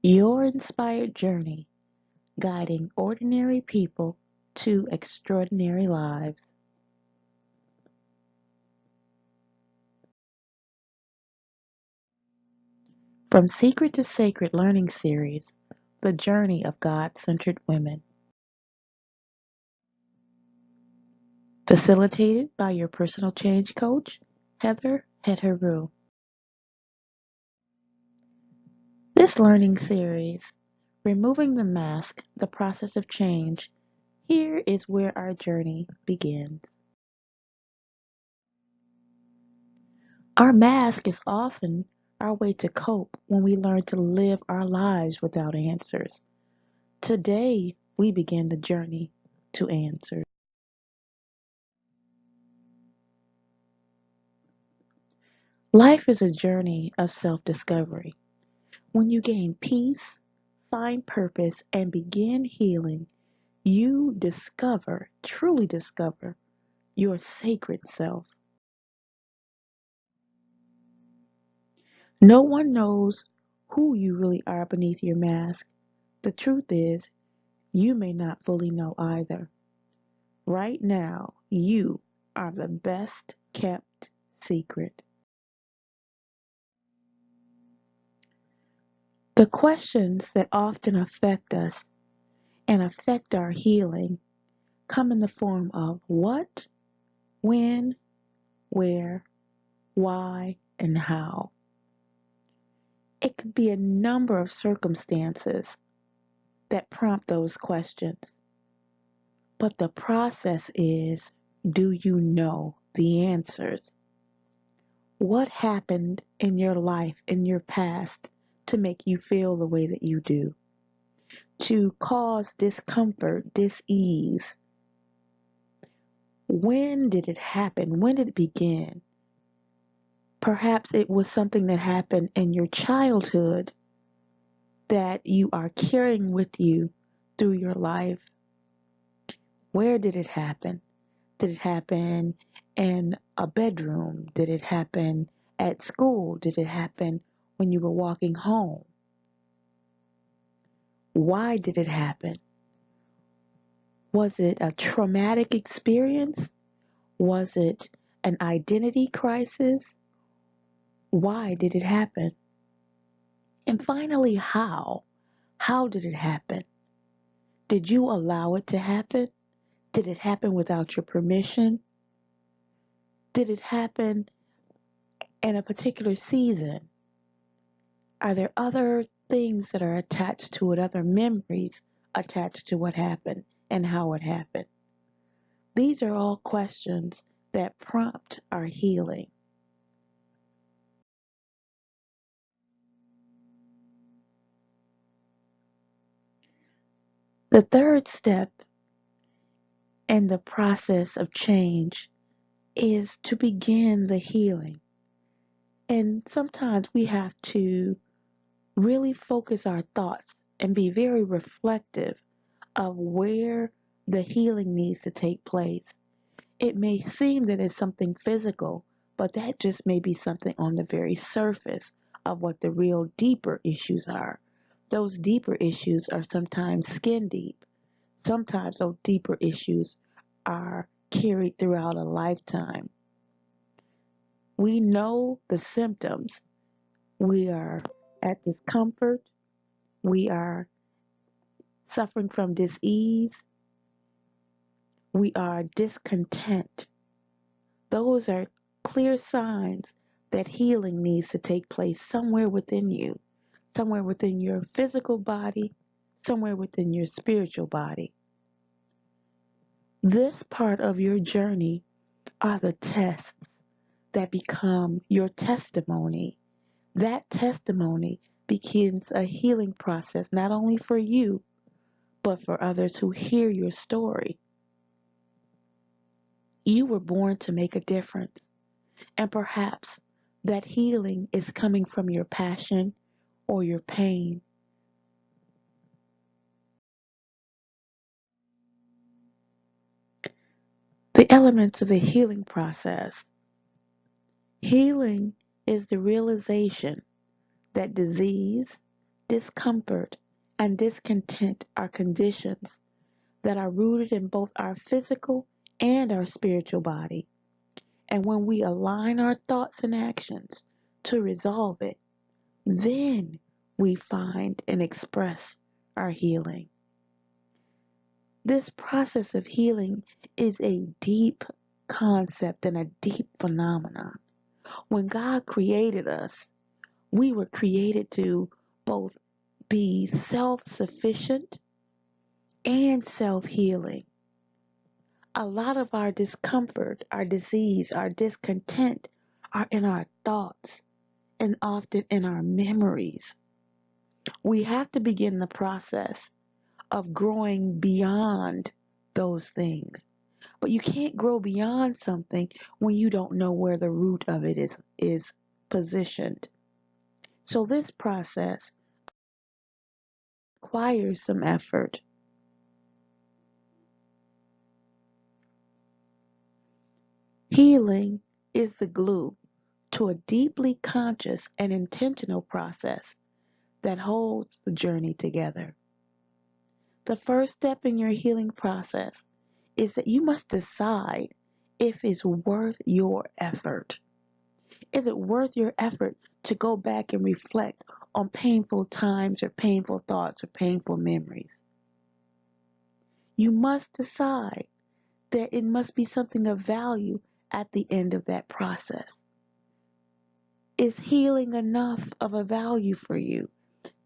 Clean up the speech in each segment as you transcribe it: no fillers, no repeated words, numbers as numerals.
Your inspired journey guiding ordinary people to extraordinary lives. From Secret to Sacred Learning Series, The Journey of God-Centered Women. Facilitated by your personal change coach, Hetheru. This learning series, Removing the Mask, the Process of Change, here is where our journey begins. Our mask is often our way to cope when we learn to live our lives without answers. Today, we begin the journey to answers. Life is a journey of self-discovery. When you gain peace, find purpose, and begin healing, you discover, truly discover, your sacred self. No one knows who you really are beneath your mask. The truth is, you may not fully know either. Right now, you are the best kept secret. The questions that often affect us and affect our healing come in the form of what, when, where, why, and how. It could be a number of circumstances that prompt those questions. But the process is, do you know the answers? What happened in your life, in your past, to make you feel the way that you do? To cause discomfort, dis-ease? When did it happen? When did it begin? Perhaps it was something that happened in your childhood that you are carrying with you through your life. Where did it happen? Did it happen in a bedroom? Did it happen at school? Did it happen when you were walking home? Why did it happen? Was it a traumatic experience? Was it an identity crisis? Why did it happen? And finally, how? How did it happen? Did you allow it to happen? Did it happen without your permission? Did it happen in a particular season? Are there other things that are attached to it, other memories attached to what happened and how it happened? These are all questions that prompt our healing. The third step in the process of change is to begin the healing. And sometimes we have to really focus our thoughts and be very reflective of where the healing needs to take place. It may seem that it's something physical, but that just may be something on the very surface of what the real deeper issues are. Those deeper issues are sometimes skin deep. Sometimes those deeper issues are carried throughout a lifetime. We know the symptoms. We are at discomfort. We are suffering from dis-ease. We are discontent. Those are clear signs that healing needs to take place somewhere within you, somewhere within your physical body, somewhere within your spiritual body. This part of your journey are the tests that become your testimony. That testimony begins a healing process, not only for you, but for others who hear your story. You were born to make a difference, and perhaps that healing is coming from your passion or your pain. The elements of the healing process. Healing is the realization that disease, discomfort, and discontent are conditions that are rooted in both our physical and our spiritual body. And when we align our thoughts and actions to resolve it, then we find and express our healing. This process of healing is a deep concept and a deep phenomenon. When God created us, we were created to both be self sufficient and self healing. A lot of our discomfort, our disease, our discontent are in our thoughts and often in our memories. We have to begin the process of growing beyond those things. But you can't grow beyond something when you don't know where the root of it is positioned. So this process requires some effort. Healing is the glue to a deeply conscious and intentional process that holds the journey together. The first step in your healing process is that you must decide if it's worth your effort. Is it worth your effort to go back and reflect on painful times or painful thoughts or painful memories? You must decide that it must be something of value at the end of that process. Is healing enough of a value for you?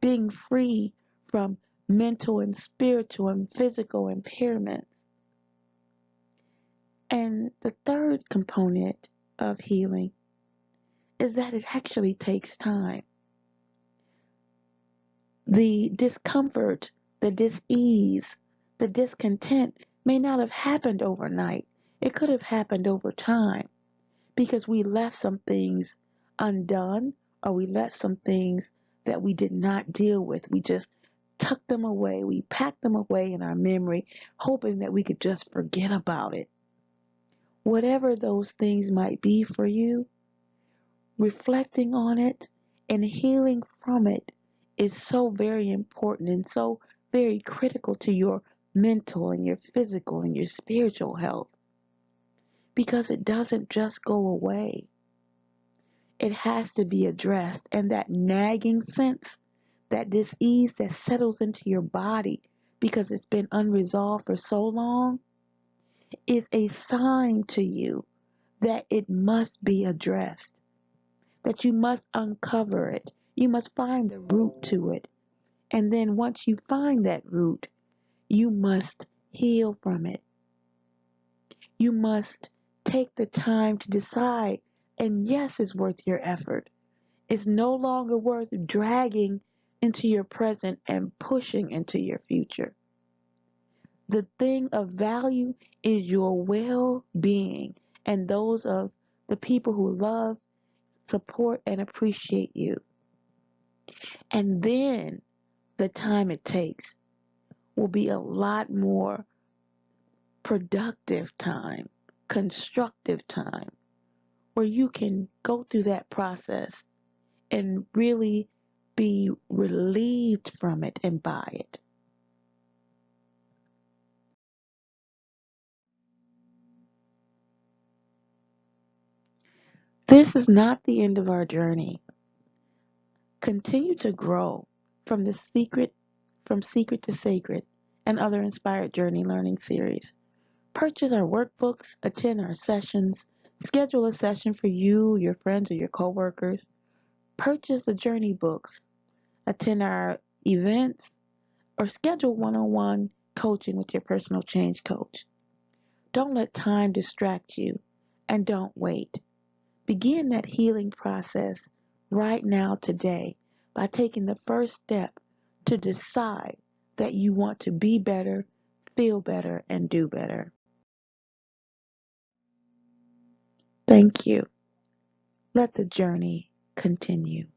Being free from mental and spiritual and physical impairments. And the third component of healing is that it actually takes time. The discomfort, the dis-ease, the discontent may not have happened overnight. It could have happened over time because we left some things undone or we left some things that we did not deal with. We just tucked them away. We packed them away in our memory, hoping that we could just forget about it. Whatever those things might be for you, reflecting on it and healing from it is so very important and so very critical to your mental and your physical and your spiritual health because it doesn't just go away. It has to be addressed, and that nagging sense, that dis-ease that settles into your body because it's been unresolved for so long is a sign to you that it must be addressed, that you must uncover it. You must find the root to it. And then once you find that root, you must heal from it. You must take the time to decide, and yes, it's worth your effort. It's no longer worth dragging into your present and pushing into your future. The thing of value is your well being and those of the people who love, support, and appreciate you. And then the time it takes will be a lot more productive time, constructive time, where you can go through that process and really be relieved from it and by it. This is not the end of our journey. Continue to grow from Secret to Sacred and other inspired journey learning series. Purchase our workbooks, attend our sessions, schedule a session for you, your friends, or your coworkers. Purchase the journey books, attend our events, or schedule one-on-one coaching with your personal change coach. Don't let time distract you, and don't wait. Begin that healing process right now today by taking the first step to decide that you want to be better, feel better, and do better. Thank you. Let the journey continue.